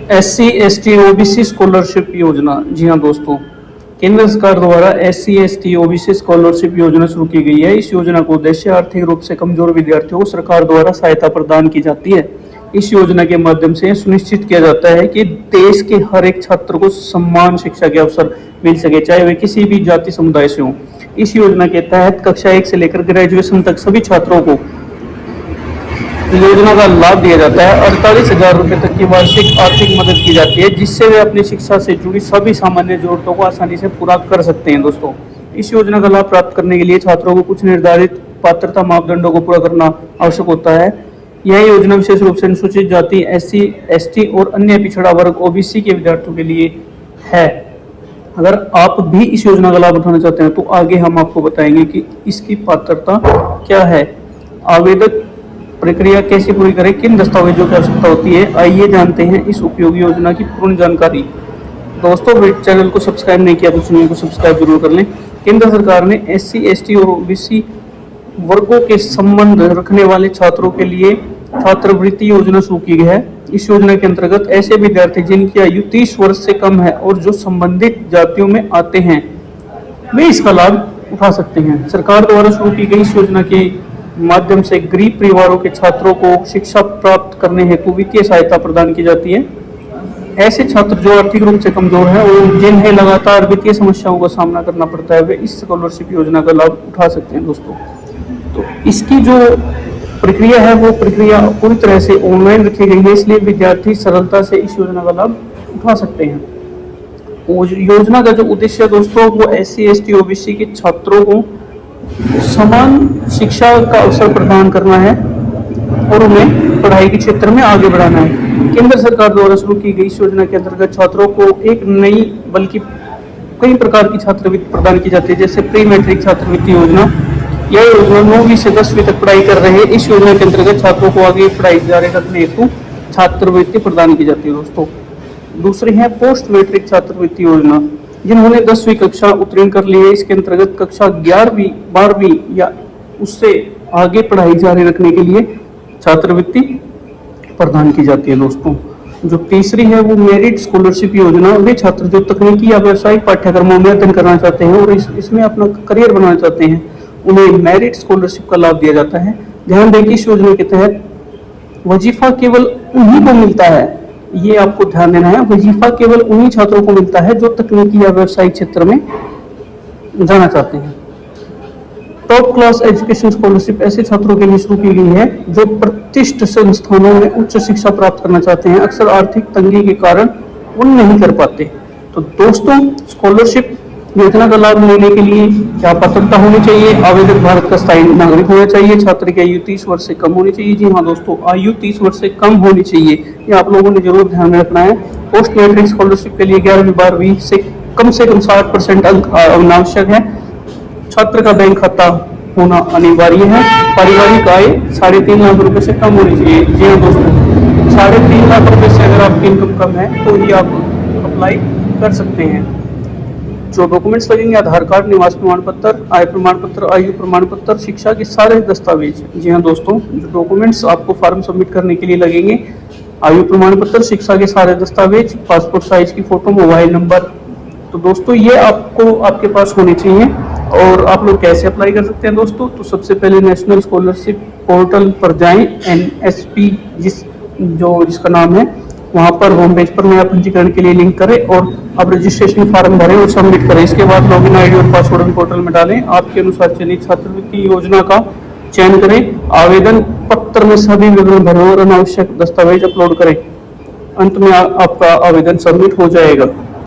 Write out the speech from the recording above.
SC, ST, OBC scholarship योजना। जी हाँ दोस्तों, केंद्र सरकार द्वारा SC, ST, OBC स्कॉलरशिप योजना शुरू की गई है। इस योजना का उद्देश्य आर्थिक रूप से कमजोर विद्यार्थियों को सरकार द्वारा सहायता प्रदान की जाती है। इस योजना के माध्यम से सुनिश्चित किया जाता है कि देश के हर एक छात्र को समान शिक्षा के अवसर मिल सके, चाहे वे किसी भी जाति समुदाय से हों। इस योजना के तहत कक्षा 1 से लेकर ग्रेजुएशन तक सभी छात्रों को योजना का लाभ दिया जाता है। 48,000 रुपये तक की वार्षिक आर्थिक मदद की जाती है, जिससे वे अपनी शिक्षा से जुड़ी सभी सामान्य जरूरतों को आसानी से पूरा कर सकते हैं। दोस्तों, इस योजना का लाभ प्राप्त करने के लिए छात्रों को कुछ निर्धारित पात्रता मापदंडों को पूरा करना आवश्यक होता है। यह योजना विशेष रूप से अनुसूचित जाति, SC, ST और अन्य पिछड़ा वर्ग OBC के विद्यार्थियों के लिए है। अगर आप भी इस योजना का लाभ उठाना चाहते हैं तो आगे हम आपको बताएंगे कि इसकी पात्रता क्या है, आवेदन प्रक्रिया कैसे पूरी करें, किन दस्तावेजों की आवश्यकता होती है। आइए जानते हैं इस उपयोगी योजना की पूर्ण जानकारी। दोस्तों, चैनल को सब्सक्राइब नहीं किया तो चैनल को सब्सक्राइब जरूर कर लें। केंद्र सरकार ने SC, ST और OBC वर्गों के संबंध रखने वाले छात्रों के लिए छात्रवृत्ति योजना शुरू की है। इस योजना के अंतर्गत ऐसे विद्यार्थी जिनकी आयु 30 वर्ष से कम है और जो संबंधित जातियों में आते हैं, वे इसका लाभ उठा सकते हैं। सरकार द्वारा शुरू की गई इस योजना के माध्यम से गरीब परिवारों के छात्रों को शिक्षा प्राप्त करने हेतु वित्तीय सहायता प्रदान की जाती है। ऐसे छात्र जो आर्थिक रूप से कमजोर हैं और जिन्हें लगातार वित्तीय समस्याओं का सामना करना पड़ता है, वे इस स्कॉलरशिप योजना का लाभ उठा सकते हैं। दोस्तों, तो इसकी जो प्रक्रिया है वो प्रक्रिया पूरी तरह से ऑनलाइन रखी गई है, इसलिए विद्यार्थी सरलता से इस योजना का लाभ उठा सकते हैं। योजना का जो उद्देश्य है दोस्तों, वो SC, ST, OBC के छात्रों को समान शिक्षा का अवसर प्रदान करना है और उन्हें पढ़ाई के क्षेत्र में आगे बढ़ाना है। केंद्र सरकार द्वारा शुरू की गई इस योजना के अंतर्गत छात्रों को एक नई बल्कि कई प्रकार की छात्रवृत्ति प्रदान की जाती है, जैसे प्री मैट्रिक छात्रवृत्ति योजना। यह योजना 9वीं से 10वीं तक पढ़ाई कर रहे इस योजना के अंतर्गत छात्रों को आगे पढ़ाई जारी रखने हेतु छात्रवृत्ति प्रदान की जाती है। दोस्तों, दूसरी है पोस्ट मैट्रिक छात्रवृत्ति योजना। जिन्होंने 10वीं कक्षा उत्तीर्ण कर ली है, इसके अंतर्गत कक्षा 11वीं, 12वीं या उससे आगे पढ़ाई जारी रखने के लिए छात्रवृत्ति प्रदान की जाती है। दोस्तों, जो तीसरी है वो मेरिट स्कॉलरशिप योजना। वे छात्र जो तकनीकी या व्यावसायिक पाठ्यक्रमों में अध्ययन करना चाहते हैं और इसमें अपना करियर बनाना चाहते हैं, उन्हें मेरिट स्कॉलरशिप का लाभ दिया जाता है। ध्यान दें कि इस योजना के तहत वजीफा केवल उन्हीं को मिलता है, ये आपको ध्यान देना है, वजीफा केवल उन्हीं छात्रों को मिलता है जो तकनीकी या व्यावसायिक क्षेत्र में जाना चाहते हैं। टॉप क्लास एजुकेशन स्कॉलरशिप ऐसे छात्रों के लिए शुरू की गई है जो प्रतिष्ठित संस्थानों में उच्च शिक्षा प्राप्त करना चाहते हैं, अक्सर आर्थिक तंगी के कारण वो नहीं कर पाते। तो दोस्तों, स्कॉलरशिप योजना का लाभ लेने के लिए क्या पात्रता होनी चाहिए? आवेदक भारत का स्थायी नागरिक होना चाहिए। छात्र की आयु 30 वर्ष से कम होनी चाहिए। जी हाँ दोस्तों, आयु 30 वर्ष से कम होनी चाहिए, ये आप लोगों ने जरूर ध्यान में रखना है। पोस्ट मैट्रिक स्कॉलरशिप के लिए 11वीं 12वीं से कम 60% अंक आवश्यक है। छात्र का बैंक खाता होना अनिवार्य है। पारिवारिक आय 3.5 लाख रुपए से कम होनी चाहिए। जी हाँ दोस्तों, 3.5 लाख रुपए से अगर आपकी इनकम कम है तो ही आप अप्लाई कर सकते हैं। जो डॉक्यूमेंट्स लगेंगे, आधार कार्ड, निवास प्रमाण पत्र, आय प्रमाण पत्र, आयु प्रमाण पत्र, शिक्षा के सारे दस्तावेज। जी हाँ दोस्तों, जो डॉक्यूमेंट्स आपको फॉर्म सबमिट करने के लिए लगेंगे, आयु प्रमाण पत्र, शिक्षा के सारे दस्तावेज, पासपोर्ट साइज की फोटो, मोबाइल नंबर। तो दोस्तों, ये आपको आपके पास होनी चाहिए। और आप लोग कैसे अप्लाई कर सकते हैं दोस्तों? तो सबसे पहले नेशनल स्कॉलरशिप पोर्टल पर जाएं, NSP जिसका नाम है, वहां पर होम पेज पर नया पंजीकरण के लिए लिंक करें और आप रजिस्ट्रेशन फॉर्म भरें और सबमिट करें। इसके बाद लॉगिन आईडी और पासवर्ड पोर्टल में डालें। आपके अनुसार चयनित छात्रवृत्ति योजना का चयन करें। आवेदन पत्र में सभी विवरण भरें और अनावश्यक दस्तावेज अपलोड करें। अंत में आपका आवेदन सबमिट हो जाएगा।